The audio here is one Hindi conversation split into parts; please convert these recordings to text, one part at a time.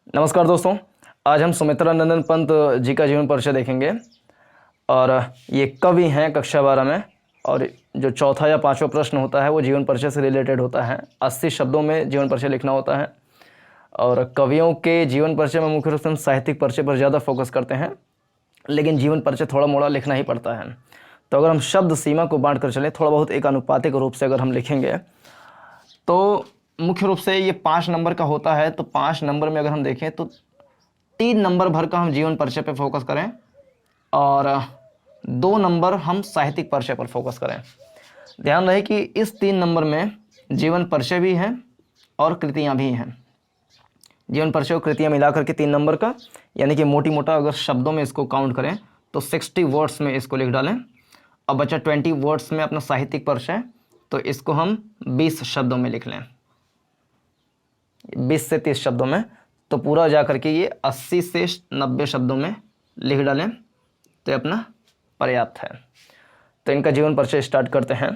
नमस्कार दोस्तों। आज हम सुमित्रा नंदन पंत जी का जीवन परिचय देखेंगे और ये कवि हैं कक्षा 12 में। और जो चौथा या पांचवा प्रश्न होता है वो जीवन परिचय से रिलेटेड होता है। 80 शब्दों में जीवन परिचय लिखना होता है और कवियों के जीवन परिचय में मुख्य रूप से हम साहित्यिक परिचय पर ज़्यादा फोकस करते हैं, लेकिन जीवन परिचय थोड़ा मोड़ा लिखना ही पड़ता है। तो अगर हम शब्द सीमा को बांट कर चलें, थोड़ा बहुत एक अनुपातिक रूप से अगर हम लिखेंगे तो मुख्य रूप से ये 5 नंबर का होता है। तो 5 नंबर में अगर हम देखें तो 3 नंबर भर का हम जीवन परिचय पे फोकस करें और 2 नंबर हम साहित्यिक परिचय पर फोकस करें। ध्यान रहे कि इस 3 नंबर में जीवन परिचय भी है और कृतियाँ भी हैं। जीवन परिचय और कृतियाँ मिलाकर के 3 नंबर का, यानी कि मोटी मोटा अगर शब्दों में इसको काउंट करें तो 60 वर्ड्स में इसको लिख डालें। अब बचा 20 वर्ड्स में अपना साहित्यिक परिचय, तो इसको हम 20 शब्दों में लिख लें, 20 से 30 शब्दों में। तो पूरा जा करके ये 80 से 90 शब्दों में लिख डालें तो ये अपना पर्याप्त है। तो इनका जीवन परिचय स्टार्ट करते हैं।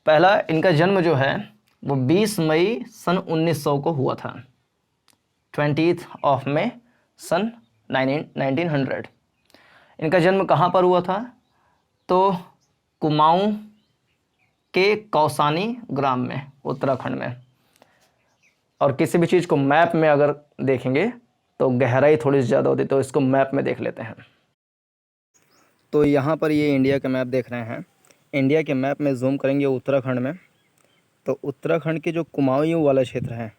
पहला, इनका जन्म जो है वो 20 मई सन 1900 को हुआ था, 20th of May सन 1900। इनका जन्म कहाँ पर हुआ था? तो कुमाऊं के कौसानी ग्राम में, उत्तराखंड में। और किसी भी चीज़ को मैप में अगर देखेंगे तो गहराई थोड़ी ज़्यादा होती है, तो इसको मैप में देख लेते हैं। तो यहाँ पर ये इंडिया का मैप देख रहे हैं। इंडिया के मैप में जूम करेंगे उत्तराखंड में, तो उत्तराखंड के जो कुमाऊं वाला क्षेत्र है,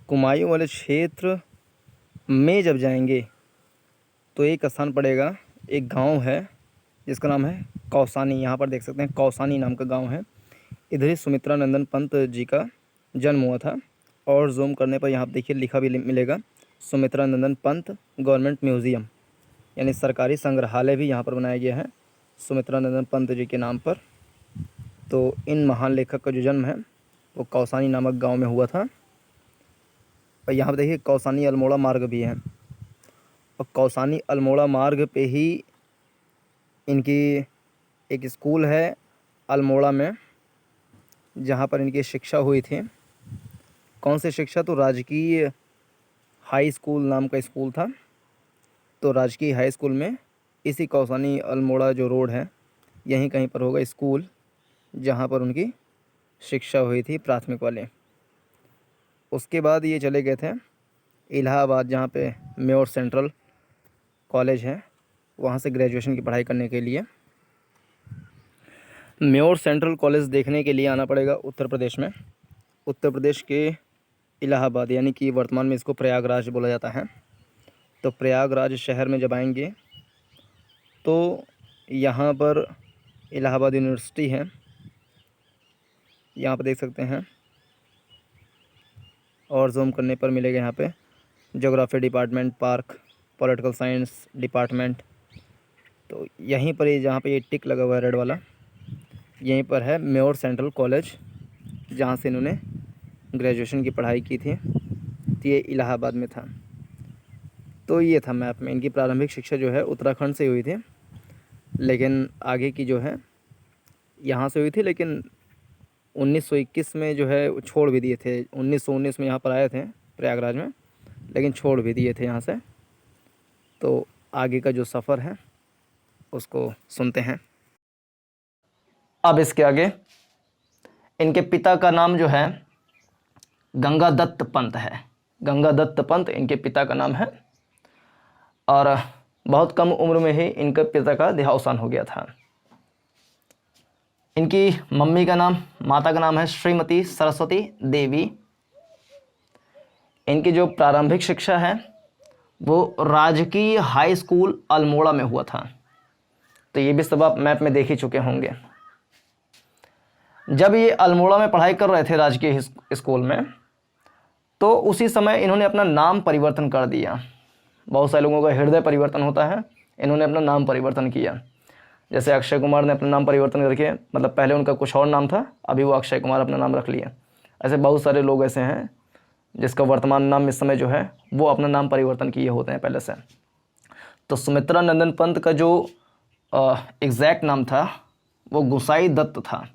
कुमाऊं वाले क्षेत्र में जब जाएंगे तो एक स्थान पड़ेगा, एक गांव है जिसका नाम है कौसानी। यहाँ पर देख सकते हैं कौसानी नाम का गांव है। इधर ही सुमित्रा नंदन पंत जी का जन्म हुआ था। और जूम करने पर यहाँ देखिए लिखा भी मिलेगा सुमित्रा नंदन पंत गवर्नमेंट म्यूज़ियम, यानी सरकारी संग्रहालय भी यहाँ पर बनाया गया है सुमित्रा नंदन पंत जी के नाम पर। तो इन महान लेखक का जो जन्म है वो कौसानी नामक गांव में हुआ था। और यहाँ पर देखिए कौसानी अल्मोड़ा मार्ग भी है, और कौसानी अल्मोड़ा मार्ग पे ही इनकी एक स्कूल है अल्मोड़ा में, जहाँ पर इनकी शिक्षा हुई थी। कौन सी शिक्षा? तो राजकीय हाई स्कूल नाम का स्कूल था। तो राजकीय हाई स्कूल में इसी कौसानी अल्मोड़ा जो रोड है यहीं कहीं पर होगा स्कूल, जहाँ पर उनकी शिक्षा हुई थी प्राथमिक वाले। उसके बाद ये चले गए थे इलाहाबाद, जहाँ पे म्योर सेंट्रल कॉलेज है, वहाँ से ग्रेजुएशन की पढ़ाई करने के लिए। म्योर सेंट्रल कॉलेज देखने के लिए आना पड़ेगा उत्तर प्रदेश में, उत्तर प्रदेश के इलाहाबाद, यानी कि वर्तमान में इसको प्रयागराज बोला जाता है। तो प्रयागराज शहर में जब आएंगे तो यहाँ पर इलाहाबाद यूनिवर्सिटी है, यहाँ पर देख सकते हैं। और जूम करने पर मिलेगा यहाँ पे geography department, park, political science department. तो यहीं पर ये जहाँ पे ये टिक लगा हुआ है रेड वाला, यहीं पर है म्योर सेंट्रल कॉलेज, जहाँ से इन्होंने ग्रेजुएशन की पढ़ाई की थी। तो ये इलाहाबाद में था। तो ये था मैप में। इनकी प्रारंभिक शिक्षा जो है उत्तराखंड से हुई थी, लेकिन आगे की जो है यहाँ से हुई थी, लेकिन 1921 में जो है वो छोड़ भी दिए थे। 1919 में यहाँ पर आए थे प्रयागराज में, लेकिन छोड़ भी दिए थे यहाँ से। तो आगे का जो सफ़र है उसको सुनते हैं। अब इसके आगे इनके पिता का नाम जो है गंगादत्त पंत है। गंगादत्त पंत इनके पिता का नाम है, और बहुत कम उम्र में ही इनके पिता का देहावसान हो गया था। इनकी मम्मी का नाम, माता का नाम है श्रीमती सरस्वती देवी। इनकी जो प्रारंभिक शिक्षा है वो राजकीय हाई स्कूल अल्मोड़ा में हुआ था। तो ये भी सब आप मैप में देख ही चुके होंगे। जब ये अल्मोड़ा में पढ़ाई कर रहे थे राजकीय स्कूल में, तो उसी समय इन्होंने अपना नाम परिवर्तन कर दिया। बहुत सारे लोगों का हृदय परिवर्तन होता है, इन्होंने अपना नाम परिवर्तन किया। जैसे अक्षय कुमार ने अपना नाम परिवर्तन करके, मतलब पहले उनका कुछ और नाम था, अभी वो अक्षय कुमार अपना नाम रख लिया। ऐसे बहुत सारे लोग ऐसे हैं जिसका वर्तमान नाम इस समय जो है वो अपना नाम परिवर्तन किए होते हैं पहले से। तो सुमित्रा नंदन पंत का जो एग्जैक्ट नाम था वो गुसाई दत्त था,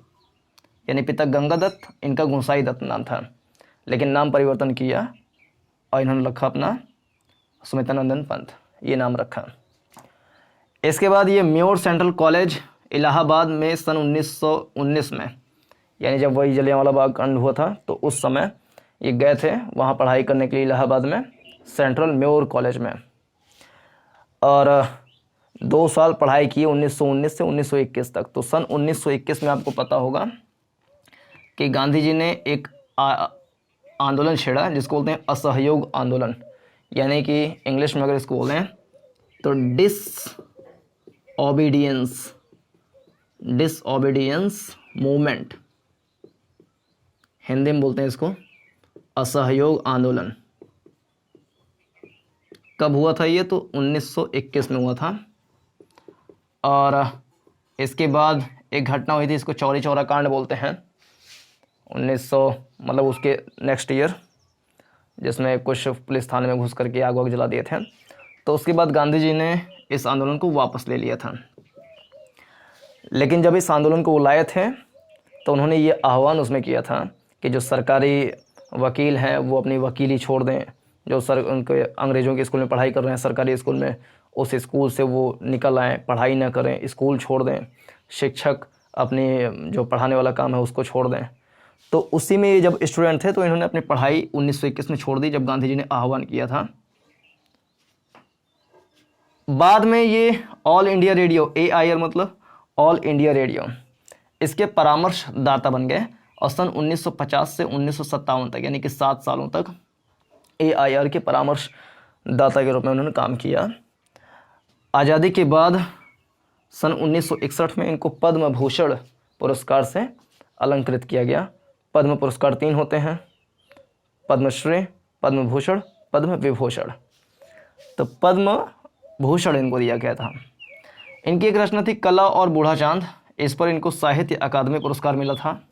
यानी पिता गंगादत्त, इनका गुसाई दत्त नाम था, लेकिन नाम परिवर्तन किया और इन्होंने रखा अपना सुमित्रानंदन पंत, ये नाम रखा। इसके बाद ये म्योर सेंट्रल कॉलेज इलाहाबाद में सन 1919 में, यानी जब वही जलियांवाला बाग कांड हुआ था तो उस समय ये गए थे वहाँ पढ़ाई करने के लिए इलाहाबाद में सेंट्रल म्योर कॉलेज में, और 2 साल पढ़ाई की 1919 से 1921 तक। तो सन 1921 में आपको पता होगा कि गांधी जी ने एक आंदोलन छेड़ा जिसको बोलते हैं असहयोग आंदोलन, यानी कि इंग्लिश में अगर इसको बोलें तो डिसओबीडियंस मूवमेंट, हिंदी में बोलते हैं इसको असहयोग आंदोलन। कब हुआ था ये? तो 1921 में हुआ था। और इसके बाद एक घटना हुई थी, इसको चौरी चौरा कांड बोलते हैं, 1900 मतलब उसके नेक्स्ट ईयर, जिसमें कुछ पुलिस थाने में घुस करके आग वाग जला दिए थे। तो उसके बाद गांधी जी ने इस आंदोलन को वापस ले लिया था। लेकिन जब इस आंदोलन को वो लाए थे तो उन्होंने ये आह्वान उसमें किया था कि जो सरकारी वकील हैं वो अपनी वकीली छोड़ दें, जो उनके अंग्रेज़ों के स्कूल में पढ़ाई कर रहे हैं सरकारी स्कूल में, उस स्कूल से वो निकल आएँ, पढ़ाई ना करें, स्कूल छोड़ दें, शिक्षक अपनी जो पढ़ाने वाला काम है उसको छोड़ दें। तो उसी में ये जब स्टूडेंट थे तो इन्होंने अपनी पढ़ाई 1921 में छोड़ दी, जब गांधी जी ने आह्वान किया था। बाद में ये ऑल इंडिया रेडियो, AIR मतलब ऑल इंडिया रेडियो, इसके परामर्शदाता बन गए और सन 1950 से 1957 तक, यानी कि 7 सालों तक AIR के परामर्शदाता के रूप में उन्होंने काम किया। आज़ादी के बाद सन 1961 में इनको पद्म भूषण पुरस्कार से अलंकृत किया गया। पद्म पुरस्कार 3 होते हैं, पद्मश्री, पद्म भूषण, पद्म विभूषण। तो पद्म भूषण इनको दिया गया था। इनकी एक रचना थी कला और बूढ़ा चांद, इस पर इनको साहित्य अकादमी पुरस्कार मिला था।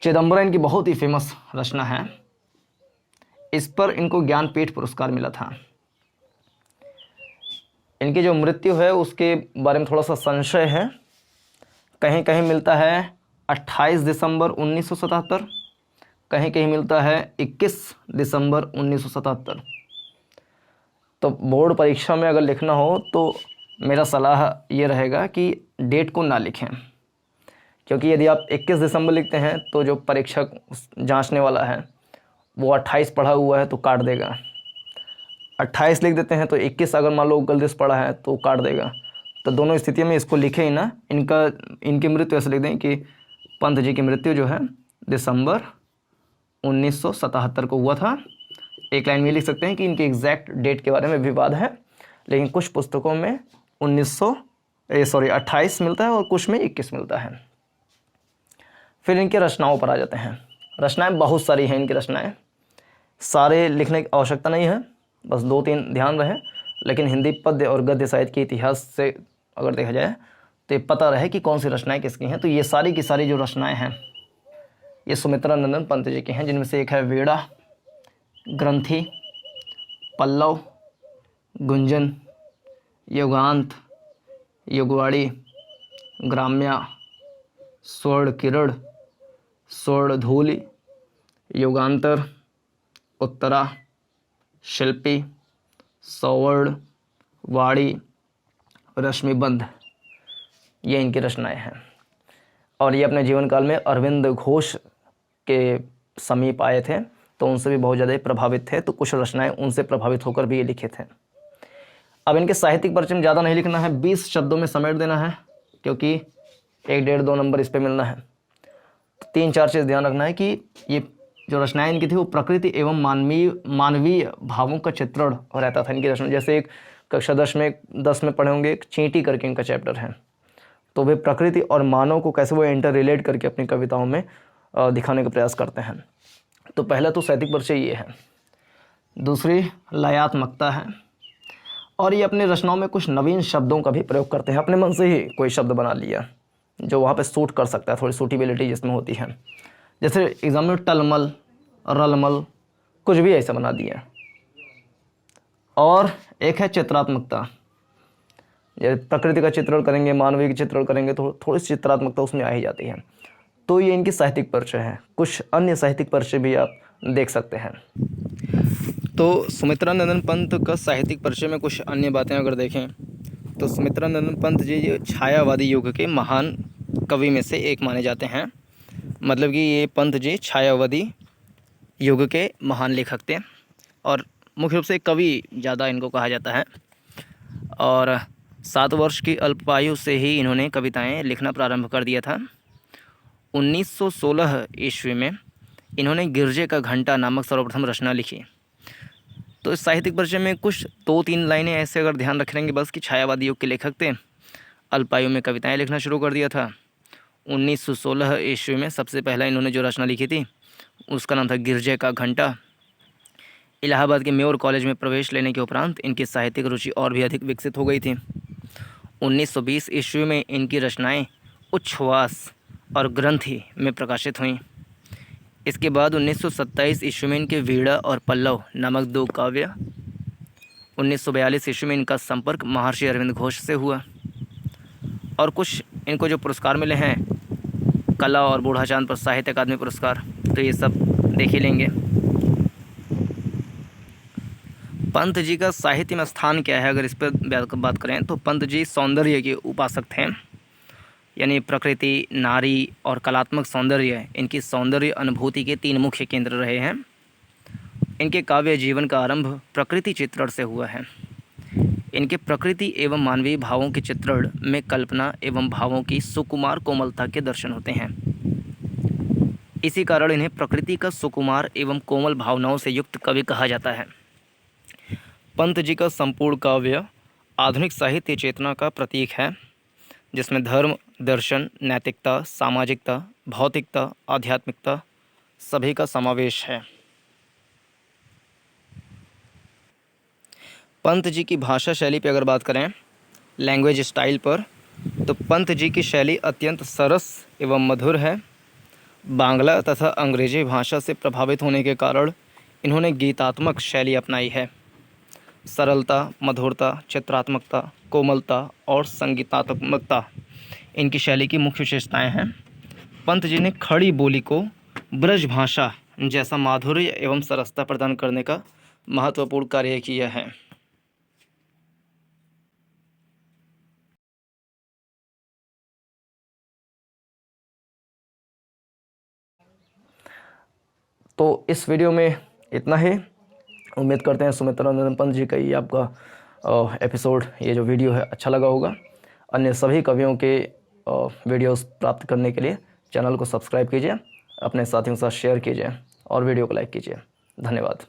चिदम्बरम इनकी बहुत ही फेमस रचना है, इस पर इनको ज्ञानपीठ पुरस्कार मिला था। इनकी जो मृत्यु है उसके बारे में थोड़ा सा संशय है, कहीं कहीं मिलता है 28 दिसंबर 1977, कहीं कहीं मिलता है 21 दिसंबर 1977। तो बोर्ड परीक्षा में अगर लिखना हो तो मेरा सलाह ये रहेगा कि डेट को ना लिखें, क्योंकि यदि आप 21 दिसंबर लिखते हैं तो जो परीक्षक जांचने वाला है वो 28 पढ़ा हुआ है तो काट देगा, 28 लिख देते हैं तो 21 अगर मान लो गलती से पढ़ा है तो काट देगा। तो दोनों स्थितियों में इसको लिखे ही ना। इनकी मृत्यु ऐसे लिख दें कि पंत जी की मृत्यु जो है दिसंबर 1977 को हुआ था। एक लाइन में लिख सकते हैं कि इनकी एग्जैक्ट डेट के बारे में विवाद है, लेकिन कुछ पुस्तकों में 28 मिलता है और कुछ में 21 मिलता है। फिर इनकी रचनाओं पर आ जाते हैं। रचनाएं बहुत सारी हैं इनकी रचनाएं, सारे लिखने की आवश्यकता नहीं है, बस 2-3 ध्यान रहे। लेकिन हिंदी पद्य और गद्य साहित्य के इतिहास से अगर देखा जाए तो ये पता रहे कि कौन सी रचनाएं किसकी हैं। तो ये सारी की सारी जो रचनाएं हैं ये सुमित्रानंदन पंत जी की हैं, जिनमें से एक है वेड़ा, ग्रंथि, पल्लव, गुंजन, युगांत, युगवाड़ी, ग्राम्या, स्वर्ण किरण, स्वर्ण धूलि, युगांतर, उत्तरा, शिल्पी, सौवर्ण, वाणी, रश्मिबंध, ये इनकी रचनाएं हैं। और ये अपने जीवन काल में अरविंद घोष के समीप आए थे तो उनसे भी बहुत ज़्यादा प्रभावित थे, तो कुछ रचनाएं उनसे प्रभावित होकर भी ये लिखे थे। अब इनके साहित्यिक परिचय में ज़्यादा नहीं लिखना है, 20 शब्दों में समेट देना है, क्योंकि 1-1.5-2 नंबर इस पर मिलना है। तो 3-4 चीज़ ध्यान रखना है कि ये जो रचनाएं इनकी थी वो प्रकृति एवं मानवीय भावों का चित्रण रहता था इनकी रचना। जैसे एक कक्षा 10 में पढ़े होंगे, एक चींटी करके इनका चैप्टर है, तो वे प्रकृति और मानव को कैसे वो इंटर रिलेट करके अपनी कविताओं में दिखाने का प्रयास करते हैं। तो पहला तो साहित्यिक परिचय ये है। दूसरी लयात्मकता है, और ये अपनी रचनाओं में कुछ नवीन शब्दों का भी प्रयोग करते हैं। अपने मन से ही कोई शब्द बना लिया जो वहाँ पे सूट कर सकता है, थोड़ी सूटेबिलिटी जिसमें होती है। जैसे एग्जाम में टलमल, रलमल, कुछ भी ऐसा बना दिया। और एक है चित्रात्मकता, जैसे प्रकृति का चित्रण करेंगे, मानवीय का चित्रण करेंगे तो थोड़ी सी चित्रात्मकता उसमें आ ही जाती है। तो ये इनकी साहित्यिक परिचय है। कुछ अन्य साहित्यिक परिचय भी आप देख सकते हैं। तो सुमित्रानंदन पंत का साहित्यिक परिचय में कुछ अन्य बातें अगर देखें तो सुमित्रानंदन पंत जी छायावादी युग के महान कवि में से एक माने जाते हैं। मतलब कि ये पंत जी छायावादी युग के महान लेखक थे और मुख्य रूप से कवि ज़्यादा इनको कहा जाता है। और 7 वर्ष की अल्पायु से ही इन्होंने कविताएं लिखना प्रारंभ कर दिया था। 1916 ईस्वी में इन्होंने गिरजे का घंटा नामक सर्वप्रथम रचना लिखी। तो इस साहित्यिक परिचय में कुछ 2-3 लाइनें ऐसे अगर ध्यान रख लेंगे बस कि छायावादी युग के लेखक थे, अल्पायु में कविताएं लिखना शुरू कर दिया था। 1916 ईस्वी में सबसे पहला इन्होंने जो रचना लिखी थी उसका नाम था गिरजे का घंटा। इलाहाबाद के मेयोर कॉलेज में प्रवेश लेने के उपरांत इनकी साहित्यिक रुचि और भी अधिक विकसित हो गई थी। 1920 ईस्वी में इनकी रचनाएं उच्छ्वास और ग्रंथि में प्रकाशित हुईं। इसके बाद 1927 ईस्वी में इनके वीणा और पल्लव नामक 2 काव्य। 1942 ईस्वी में इनका संपर्क महर्षि अरविंद घोष से हुआ। और कुछ इनको जो पुरस्कार मिले हैं, कला और बूढ़ा चांद पर साहित्य अकादमी पुरस्कार, तो ये सब देख ही लेंगे। पंत जी का साहित्य में स्थान क्या है अगर इस पर बात करें तो पंत जी सौंदर्य के उपासक थे। यानी प्रकृति, नारी और कलात्मक सौंदर्य इनकी सौंदर्य अनुभूति के 3 मुख्य केंद्र रहे हैं। इनके काव्य जीवन का आरंभ प्रकृति चित्रण से हुआ है। इनके प्रकृति एवं मानवीय भावों के चित्रण में कल्पना एवं भावों की सुकुमार कोमलता के दर्शन होते हैं। इसी कारण इन्हें प्रकृति का सुकुमार एवं कोमल भावनाओं से युक्त कवि कहा जाता है। पंत जी का संपूर्ण काव्य आधुनिक साहित्य चेतना का प्रतीक है, जिसमें धर्म, दर्शन, नैतिकता, सामाजिकता, भौतिकता, आध्यात्मिकता सभी का समावेश है। पंत जी की भाषा शैली पर अगर बात करें, लैंग्वेज स्टाइल पर, तो पंत जी की शैली अत्यंत सरस एवं मधुर है। बांग्ला तथा अंग्रेजी भाषा से प्रभावित होने के कारण इन्होंने गीतात्मक शैली अपनाई है। सरलता, मधुरता, चित्रात्मकता, कोमलता और संगीतात्मकता इनकी शैली की मुख्य विशेषताएं हैं। पंत जी ने खड़ी बोली को ब्रज भाषा जैसा माधुर्य एवं सरसता प्रदान करने का महत्वपूर्ण कार्य किया है। तो इस वीडियो में इतना ही। उम्मीद करते हैं सुमित्रानंदन पंत जी का ये आपका एपिसोड, ये जो वीडियो है अच्छा लगा होगा। अन्य सभी कवियों के वीडियोस प्राप्त करने के लिए चैनल को सब्सक्राइब कीजिए, अपने साथियों के साथ शेयर कीजिए और वीडियो को लाइक कीजिए। धन्यवाद।